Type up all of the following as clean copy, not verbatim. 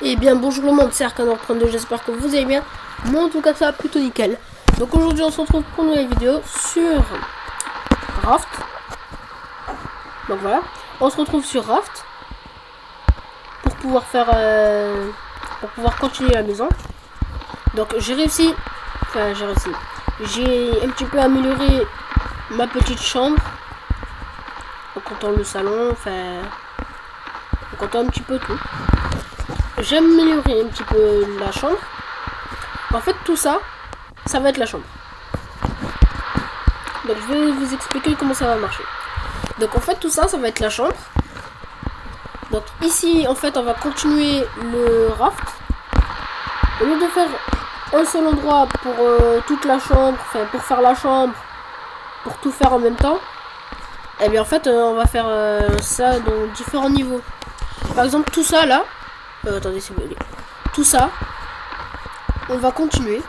Et bien bonjour le monde, c'est Arcane32, j'espère que vous allez bien. Moi en tout cas ça va plutôt nickel. Donc aujourd'hui on se retrouve pour une nouvelle vidéo sur Raft. Donc voilà, on se retrouve sur Raft pour pouvoir faire pour pouvoir continuer la maison. Donc j'ai réussi, j'ai un petit peu amélioré ma petite chambre. En comptant le salon, en comptant un petit peu tout. J'ai amélioré un petit peu la chambre. En fait, tout ça, ça va être la chambre. Donc, je vais vous expliquer comment ça va marcher. Donc, en fait, tout ça, ça va être la chambre. Donc, ici, en fait, on va continuer le raft. Au lieu de faire un seul endroit pour toute la chambre, enfin, pour faire la chambre, pour tout faire en même temps, et bien, en fait, on va faire ça dans différents niveaux. Par exemple, tout ça, là, attendez, c'est bugué. Tout ça, on va continuer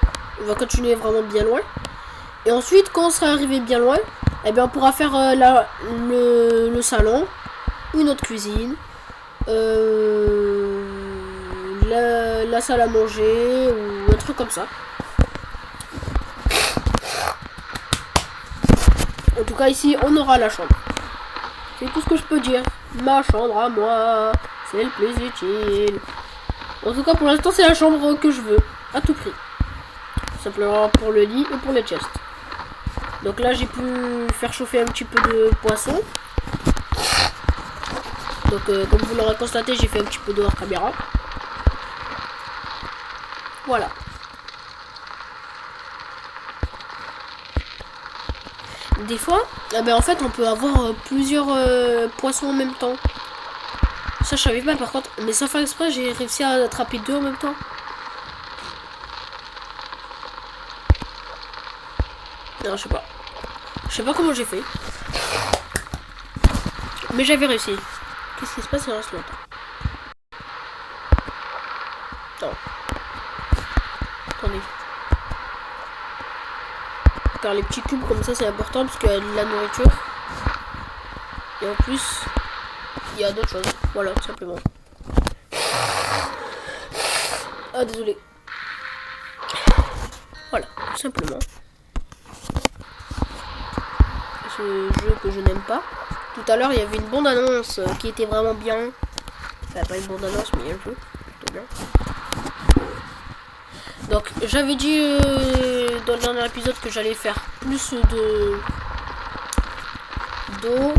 vraiment bien loin. Et ensuite, quand on sera arrivé bien loin, eh bien, on pourra faire le salon, une autre cuisine, la salle à manger, ou un truc comme ça. En tout cas, ici, on aura la chambre. C'est tout ce que je peux dire. Ma chambre à moi, c'est le plus utile. En tout cas, pour l'instant, c'est la chambre que je veux, à tout prix. Simplement pour le lit et pour les chests. Donc là, j'ai pu faire chauffer un petit peu de poisson. Donc, comme vous l'aurez constaté, j'ai fait un petit peu de hors caméra. Voilà. Des fois, en fait, on peut avoir plusieurs poissons en même temps. Ça, je savais pas par contre. Mais sans faire exprès, j'ai réussi à attraper deux en même temps. Non, je sais pas. Je sais pas comment j'ai fait. Mais j'avais réussi. Qu'est-ce qui se passe? Il reste longtemps. Attends. Attendez. Faire les petits cubes comme ça, c'est important parce qu'il y a de la nourriture. Et en plus, il y a d'autres choses. Voilà, tout simplement. Ah, désolé. Voilà, tout simplement. Ce jeu que je n'aime pas. Tout à l'heure, il y avait une bande-annonce qui était vraiment bien. Enfin, pas une bande-annonce, mais un jeu. Plutôt bien. Donc, j'avais dit dans le dernier épisode que j'allais faire plus d'eau de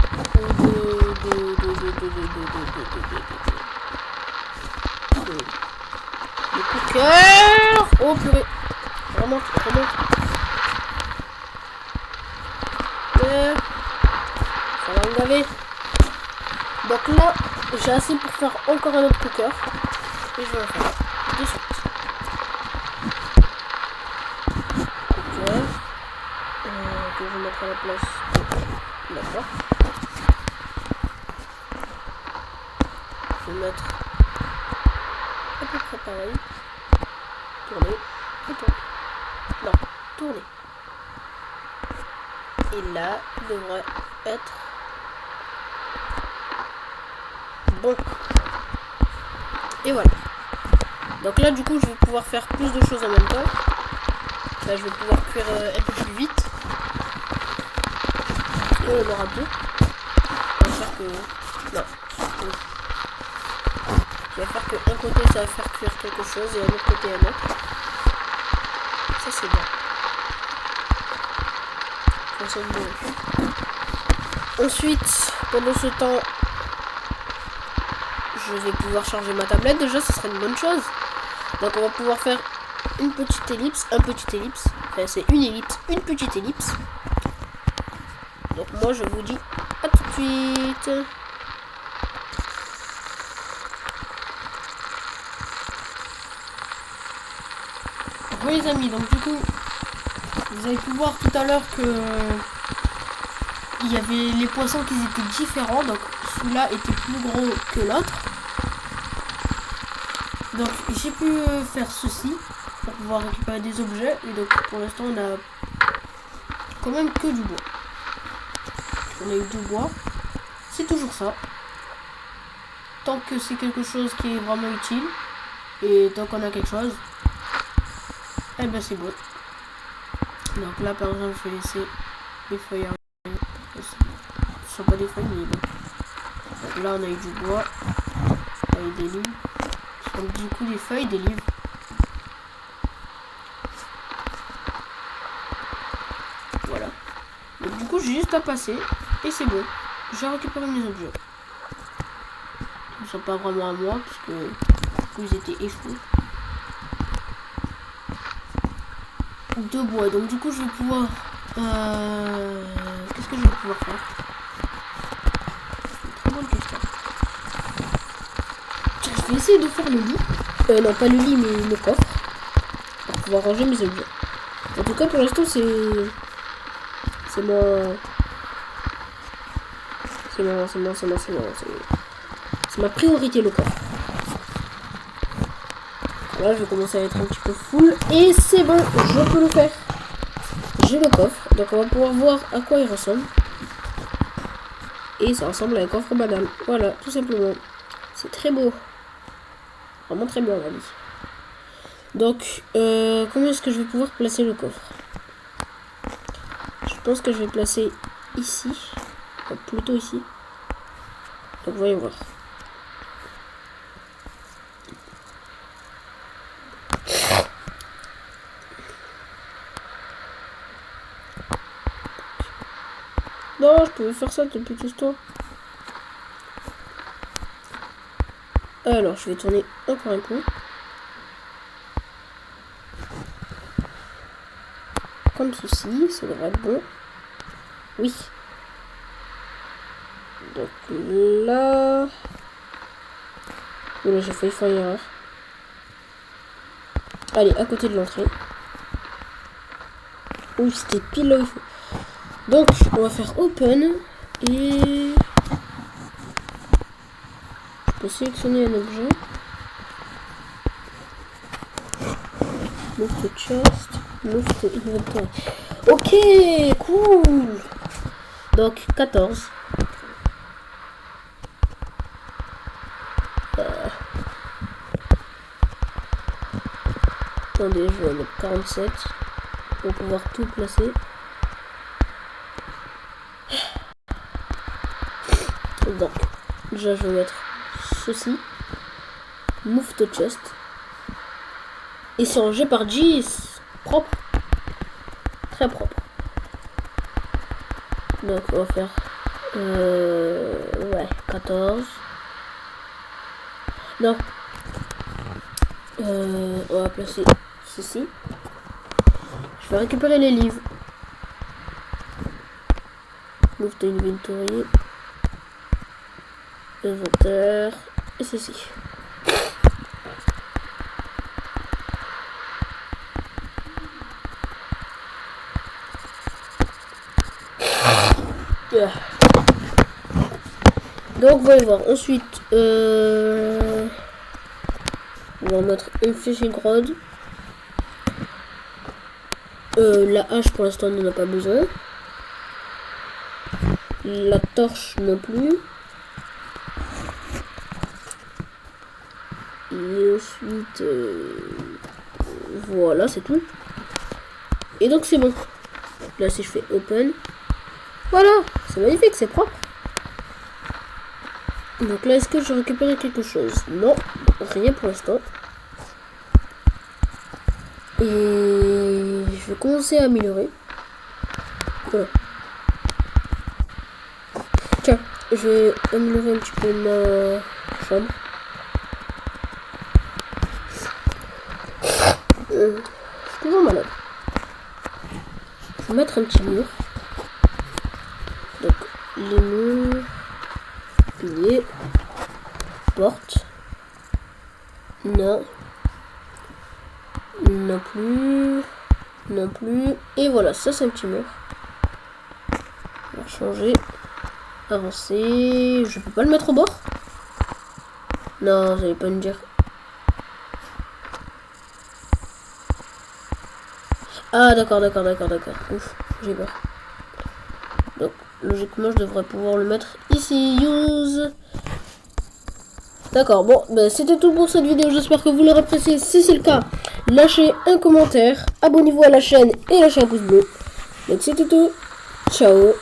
cooker. Oh purée. Remonte. Ça va me gaver. Donc là, j'ai assez pour faire encore un autre cooker. Et je vais en faire de suite. Cooker. Que je vais mettre à la place. D'accord. Je vais mettre à peu près pareil. Tourner. Et tourner. Non, tourner. Et là, il devrait être bon. Et voilà. Donc là, du coup, je vais pouvoir faire plus de choses en même temps. Là, je vais pouvoir cuire un peu plus vite. Et on aura deux. On va faire que... Non. Je vais faire que un côté, ça va faire cuire quelque chose et un autre côté, un autre. Ça, c'est bien. Ça, c'est bon. Ensuite, pendant ce temps, je vais pouvoir charger ma tablette. Déjà, ce serait une bonne chose. Donc, on va pouvoir faire une petite ellipse, un petit ellipse. Enfin, c'est une ellipse, une petite ellipse. Donc, moi, je vous dis à tout de suite. Bon, les amis, donc du coup, vous avez pu voir tout à l'heure que il y avait les poissons qui étaient différents. Donc, celui-là était plus gros que l'autre. Donc j'ai pu faire ceci pour pouvoir récupérer des objets. Et donc pour l'instant on a quand même que du bois. On a eu du bois. C'est toujours ça. Tant que c'est quelque chose qui est vraiment utile. Et tant qu'on a quelque chose, eh ben c'est bon. Donc là par exemple je vais laisser les feuilles arriver. Ce sont pas des feuilles mais bon. Donc là on a eu du bois. Avec des livres. Donc du coup des feuilles, des livres. Voilà. Donc du coup j'ai juste à passer. Et c'est bon. J'ai récupéré mes objets. Ils ne sont pas vraiment à moi parce que ils étaient échoués. De bois. Donc du coup je vais pouvoir... Qu'est-ce que je vais pouvoir faire? C'est une très bonne question. Tiens, je vais essayer de faire le lit. Non, pas le lit, mais le coffre. Pour pouvoir ranger mes objets. En tout cas, pour l'instant, c'est ma priorité, le coffre. Là, je vais commencer à être un petit peu full. Et c'est bon, je peux le faire. J'ai le coffre. Donc, on va pouvoir voir à quoi il ressemble. Et ça ressemble à un coffre banal. Voilà, tout simplement. C'est très beau. Vraiment très bien, on a dit. Donc, comment est-ce que je vais pouvoir placer le coffre? Je pense que je vais placer ici. Enfin, plutôt ici. Donc, voyons voir. Non, je pouvais faire ça depuis tout ce temps. Alors, je vais tourner encore un peu. Comme ceci, ça devrait être bon. Oui. Donc là... Oula, j'ai failli faire une erreur. Allez, à côté de l'entrée. Oui, c'était pile là où il faut. Donc, on va faire open. Et... je peux sélectionner un objet. Move to chest. Move to inventory. Ok, cool. Donc, 14. Attendez, je vais mettre 47 pour pouvoir tout placer. Donc, déjà je vais mettre ceci. Move to chest. Et c'est rangé par G. Propre. Très propre. Donc on va faire ouais, 14. Non. On va placer ceci. Je vais récupérer les livres. Move to inventory. Inventaire. Et ceci. Donc voyons voir. Ensuite on va mettre une fishing rod. La hache pour l'instant on n'en a pas besoin. La torche non plus. Et ensuite voilà, c'est tout. Et donc c'est bon. Là si je fais open, voilà, c'est magnifique, c'est propre. Donc là, est-ce que j'ai récupéré quelque chose? Non, rien pour l'instant. Et je vais commencer à améliorer. Voilà. Tiens, je vais améliorer un petit peu ma chambre. Je suis toujours malade. Je vais mettre un petit mur. Donc, les murs, piliers, porte, non, non plus, non plus, et voilà, ça c'est un petit mur. On va changer, avancer, je peux pas le mettre au bord? Non, vous allez pas me dire. Ah d'accord. Ouf, j'ai peur. Donc logiquement je devrais pouvoir le mettre ici. Use D'accord, bon, ben, c'était tout pour cette vidéo. J'espère que vous l'aurez apprécié. Si c'est le cas, lâchez un commentaire, abonnez-vous à la chaîne et lâchez un pouce bleu. Donc c'était tout. Ciao.